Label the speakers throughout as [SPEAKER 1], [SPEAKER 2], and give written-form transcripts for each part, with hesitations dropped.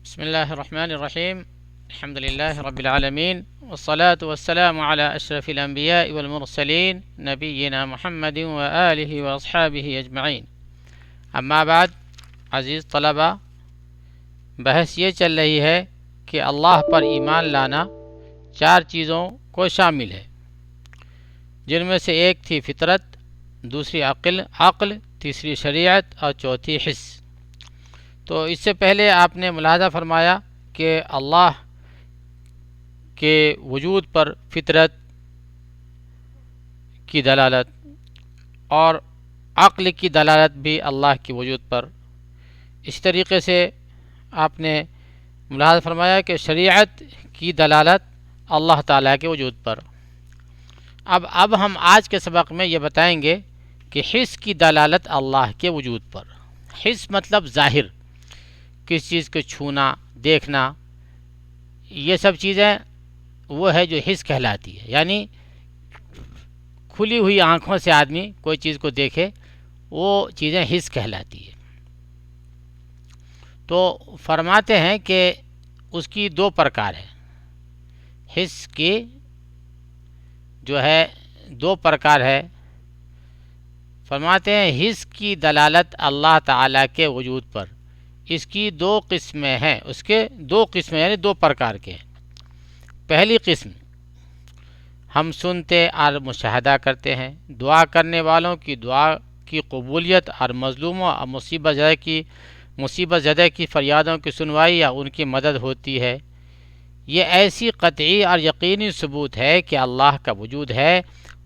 [SPEAKER 1] بسم الله الرحمن الرحيم. الحمد لله رب العالمين، والصلاة والسلام على أشرف الأنبياء والمرسلين نبينا محمد وآله وأصحابه أجمعين. اما بعد، عزیز طلبہ، بحث یہ چل رہی ہے کہ اللہ پر ایمان لانا 4 چیزوں کو شامل ہے، جن میں سے ایک تھی فطرت، دوسری عقل، تیسری شریعت اور چوتھی حس۔ تو اس سے پہلے آپ نے ملاحظہ فرمایا کہ اللہ کے وجود پر فطرت کی دلالت اور عقل کی دلالت بھی اللہ کے وجود پر، اس طریقے سے آپ نے ملاحظہ فرمایا کہ شریعت کی دلالت اللہ تعالیٰ کے وجود پر۔ اب ہم آج کے سبق میں یہ بتائیں گے کہ حس کی دلالت اللہ کے وجود پر۔ حس مطلب ظاہر، کس چیز کو چھونا، دیکھنا، یہ سب چیزیں وہ ہے جو حس کہلاتی ہے، یعنی کھلی ہوئی آنکھوں سے آدمی کوئی چیز کو دیکھے، وہ چیزیں حس کہلاتی ہے۔ تو فرماتے ہیں کہ اس کی 2 پرکار ہے، حس کی جو ہے 2 پرکار ہے۔ فرماتے ہیں حس کی دلالت اللہ تعالیٰ کے وجود پر، اس کی 2 قسمیں ہیں، اس کے 2 قسمیں یعنی 2 پرکار کے ہیں۔ پہلی قسم، ہم سنتے اور مشاہدہ کرتے ہیں، دعا کرنے والوں کی دعا کی قبولیت اور مظلوموں اور مصیبت زدہ کی فریادوں کی سنوائی یا ان کی مدد ہوتی ہے۔ یہ ایسی قطعی اور یقینی ثبوت ہے کہ اللہ کا وجود ہے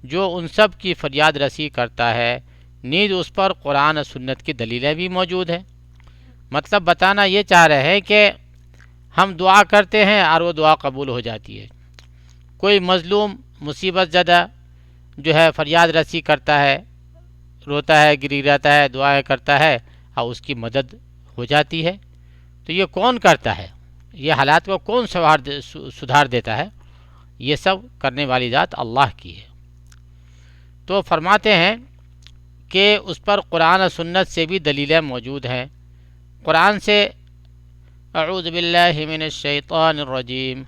[SPEAKER 1] جو ان سب کی فریاد رسی کرتا ہے، نیز اس پر قرآن و سنت کی دلیلیں بھی موجود ہیں۔ مطلب بتانا یہ چاہ رہے ہیں کہ ہم دعا کرتے ہیں اور وہ دعا قبول ہو جاتی ہے۔ کوئی مظلوم مصیبت زدہ جو ہے فریاد رسی کرتا ہے، روتا ہے، گریراتا ہے، دعائیں کرتا ہے اور اس کی مدد ہو جاتی ہے۔ تو یہ کون کرتا ہے؟ یہ حالات کو کون سدھار دیتا ہے؟ یہ سب کرنے والی ذات اللہ کی ہے۔ تو فرماتے ہیں کہ اس پر قرآن و سنت سے بھی دلیلیں موجود ہیں۔ قرآن سے اعوذ باللہ من الشیطان الرجیم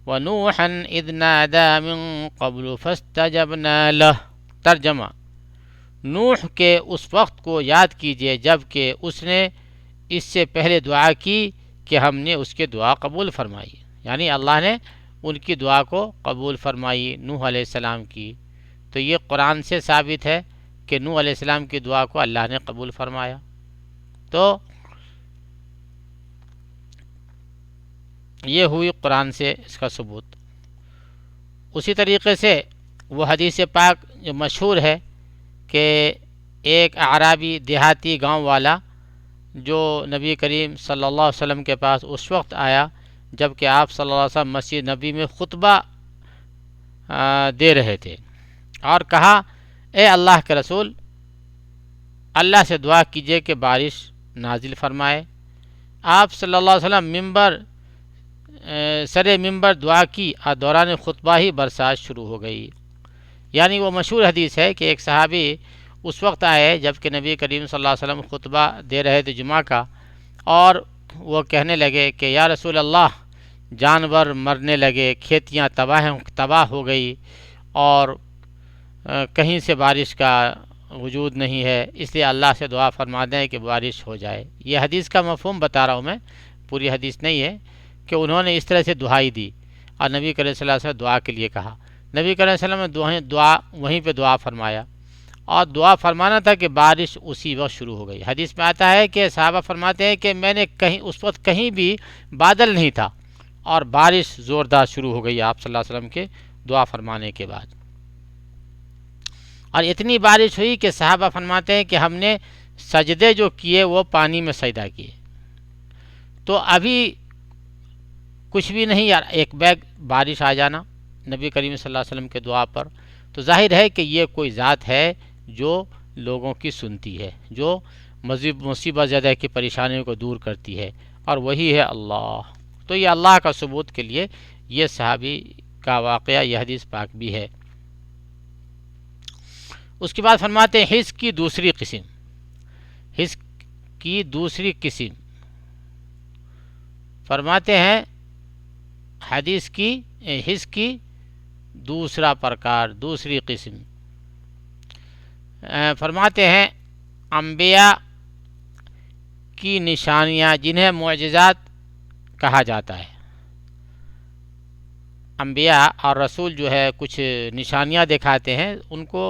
[SPEAKER 1] وَنُوحًا اِذْ نَادَى مِن قَبْلُ فَاسْتَجَبْنَا لَهُ۔ ترجمہ، نوح کے اس وقت کو یاد کیجئے جب کہ اس نے اس سے پہلے دعا کی کہ ہم نے اس کے دعا قبول فرمائی، یعنی اللہ نے ان کی دعا کو قبول فرمائی، نوح علیہ السلام کی۔ تو یہ قرآن سے ثابت ہے کہ نوح علیہ السلام کی دعا کو اللہ نے قبول فرمایا۔ تو یہ ہوئی قرآن سے اس کا ثبوت۔ اسی طریقے سے وہ حدیث پاک جو مشہور ہے کہ ایک اعرابی دیہاتی گاؤں والا جو نبی کریم صلی اللہ علیہ وسلم کے پاس اس وقت آیا جب کہ آپ صلی اللہ علیہ وسلم مسجد نبی میں خطبہ دے رہے تھے، اور کہا، اے اللہ کے رسول، اللہ سے دعا کیجئے کہ بارش نازل فرمائے۔ آپ صلی اللہ علیہ وسلم سر ممبر دعا کی اور دوران خطبہ ہی برسات شروع ہو گئی۔ یعنی وہ مشہور حدیث ہے کہ ایک صحابی اس وقت آئے جب کہ نبی کریم صلی اللہ علیہ وسلم خطبہ دے رہے تھے جمعہ کا، اور وہ کہنے لگے کہ یا رسول اللہ، جانور مرنے لگے، کھیتیاں تباہ ہو گئی، اور کہیں سے بارش کا وجود نہیں ہے، اس لیے اللہ سے دعا فرما دیں کہ بارش ہو جائے۔ یہ حدیث کا مفہوم بتا رہا ہوں میں، پوری حدیث نہیں ہے، کہ انہوں نے اس طرح سے دعائی دی اور نبی کریم صلی اللہ علیہ وسلم دعا کے لیے کہا۔ نبی کریم صلی اللہ علیہ وسلم نے دعا وہیں پہ دعا فرمایا، اور دعا فرمانا تھا کہ بارش اسی وقت شروع ہو گئی۔ حدیث میں آتا ہے کہ صحابہ فرماتے ہیں کہ میں نے اس وقت کہیں بھی بادل نہیں تھا اور بارش زوردار شروع ہو گئی آپ صلی اللہ علیہ وسلم کے دعا فرمانے کے بعد، اور اتنی بارش ہوئی کہ صحابہ فرماتے ہیں کہ ہم نے سجدے جو کیے وہ پانی میں سجدہ کیے۔ تو ابھی کچھ بھی نہیں یار، ایک بیگ بارش آ جانا نبی کریم صلی اللہ علیہ وسلم کے دعا پر، تو ظاہر ہے کہ یہ کوئی ذات ہے جو لوگوں کی سنتی ہے، جو مصیبت زدہ کی پریشانیوں کو دور کرتی ہے، اور وہی ہے اللہ۔ تو یہ اللہ کا ثبوت کے لیے یہ صحابی کا واقعہ، یہ حدیث پاک بھی ہے۔ اس کے بعد فرماتے ہیں حس کی دوسری قسم، حس کی دوسری قسم فرماتے ہیں حدیث کی حس کی دوسرا پرکار، دوسری قسم، فرماتے ہیں انبیاء کی نشانیاں جنہیں معجزات کہا جاتا ہے. انبیاء اور رسول جو ہے کچھ نشانیاں دکھاتے ہیں، ان کو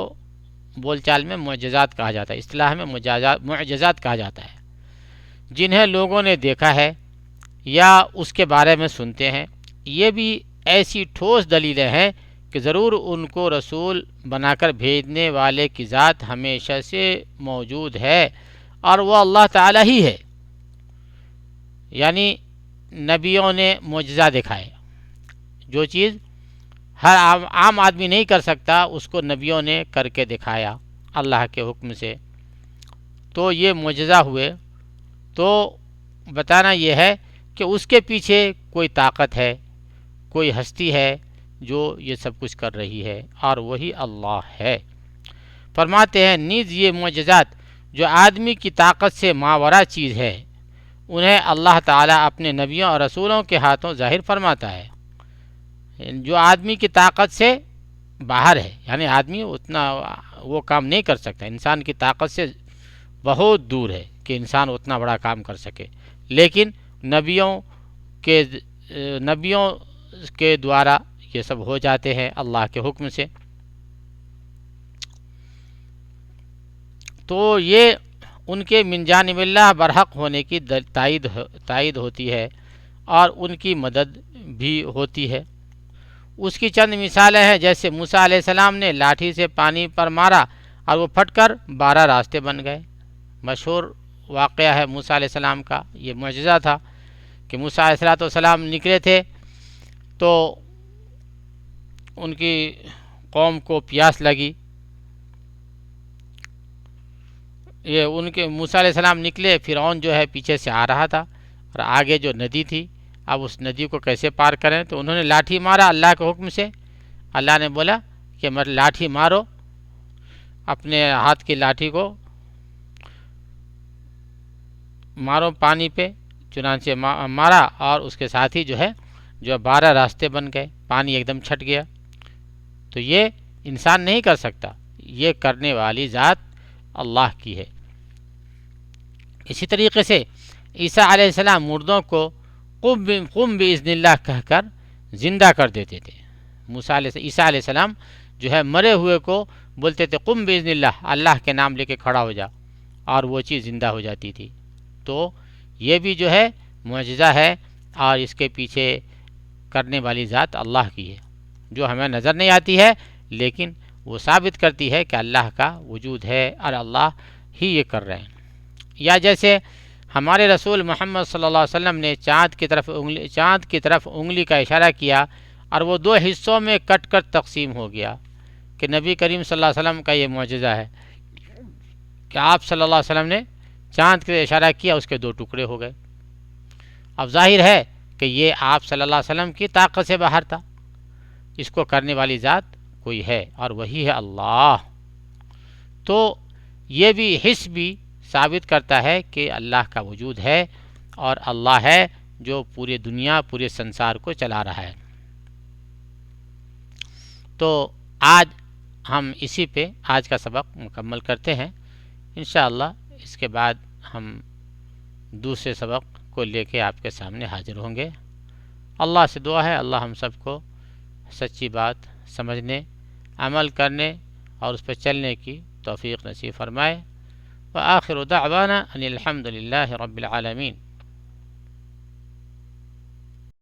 [SPEAKER 1] بول چال میں معجزات کہا جاتا ہے، اصطلاح میں معجزات کہا جاتا ہے، جنہیں لوگوں نے دیکھا ہے یا اس کے بارے میں سنتے ہیں. یہ بھی ایسی ٹھوس دلیلیں ہیں کہ ضرور ان کو رسول بنا کر بھیجنے والے کی ذات ہمیشہ سے موجود ہے اور وہ اللہ تعالی ہی ہے. یعنی نبیوں نے معجزہ دکھائے، جو چیز ہر عام آدمی نہیں کر سکتا اس کو نبیوں نے کر کے دکھایا اللہ کے حکم سے، تو یہ معجزہ ہوئے. تو بتانا یہ ہے کہ اس کے پیچھے کوئی طاقت ہے، کوئی ہستی ہے جو یہ سب کچھ کر رہی ہے، اور وہی اللہ ہے. فرماتے ہیں نیز یہ معجزات جو آدمی کی طاقت سے ماورا چیز ہے، انہیں اللہ تعالیٰ اپنے نبیوں اور رسولوں کے ہاتھوں ظاہر فرماتا ہے. جو آدمی کی طاقت سے باہر ہے، یعنی آدمی اتنا وہ کام نہیں کر سکتا، انسان کی طاقت سے بہت دور ہے کہ انسان اتنا بڑا کام کر سکے، لیکن نبیوں کے دوارا یہ سب ہو جاتے ہیں اللہ کے حکم سے. تو یہ ان کے من جانب اللہ برحق ہونے کی تائید ہوتی ہے اور ان کی مدد بھی ہوتی ہے. اس کی چند مثالیں ہیں، جیسے موسیٰ علیہ السلام نے لاٹھی سے پانی پر مارا اور وہ پھٹ کر 12 راستے بن گئے. مشہور واقعہ ہے موسیٰ علیہ السلام کا، یہ معجزہ تھا کہ موسیٰ علیہ السلام نکلے تھے تو ان کی قوم کو پیاس لگی. یہ ان کے موسیٰ علیہ السلام نکلے، فرعون جو ہے پیچھے سے آ رہا تھا اور آگے جو ندی تھی، اب اس ندی کو کیسے پار کریں، تو انہوں نے لاٹھی مارا اللہ کے حکم سے. اللہ نے بولا کہ لاٹھی مارو، اپنے ہاتھ کی لاٹھی کو مارو پانی پہ. چنانچہ مارا اور اس کے ساتھ ہی جو ہے 12 راستے بن گئے، پانی ایک دم چھٹ گیا. تو یہ انسان نہیں کر سکتا، یہ کرنے والی ذات اللہ کی ہے. اسی طریقے سے عیسیٰ علیہ السلام مردوں کو قم باذن اللہ کہہ کر زندہ کر دیتے تھے. عیسیٰ علیہ السلام جو ہے مرے ہوئے کو بولتے تھے قم باذن اللہ، اللہ کے نام لے کے کھڑا ہو جا، اور وہ چیز زندہ ہو جاتی تھی. تو یہ بھی جو ہے معجزہ ہے، اور اس کے پیچھے کرنے والی ذات اللہ کی ہے، جو ہمیں نظر نہیں آتی ہے، لیکن وہ ثابت کرتی ہے کہ اللہ کا وجود ہے اور اللہ ہی یہ کر رہے ہیں. یا جیسے ہمارے رسول محمد صلی اللہ علیہ وسلم نے چاند کی طرف انگلی کا اشارہ کیا اور وہ 2 حصوں میں کٹ کر تقسیم ہو گیا، کہ نبی کریم صلی اللہ علیہ وسلم کا یہ معجزہ ہے کہ آپ صلی اللہ علیہ وسلم نے چاند کے اشارہ کیا، اس کے 2 ٹکڑے ہو گئے. اب ظاہر ہے کہ یہ آپ صلی اللہ علیہ وسلم کی طاقت سے باہر تھا، اس کو کرنے والی ذات کوئی ہے اور وہی ہے اللہ. تو یہ بھی حس بھی ثابت کرتا ہے کہ اللہ کا وجود ہے اور اللہ ہے جو پوری دنیا، پورے سنسار کو چلا رہا ہے. تو آج ہم اسی پہ آج کا سبق مکمل کرتے ہیں. انشاءاللہ اس کے بعد ہم دوسرے سبق کو لے کے آپ کے سامنے حاضر ہوں گے. اللہ سے دعا ہے اللہ ہم سب کو سچی بات سمجھنے، عمل کرنے اور اس پہ چلنے کی توفیق نصیب فرمائے. وآخر دعوانا ان الحمد للہ رب العالمین.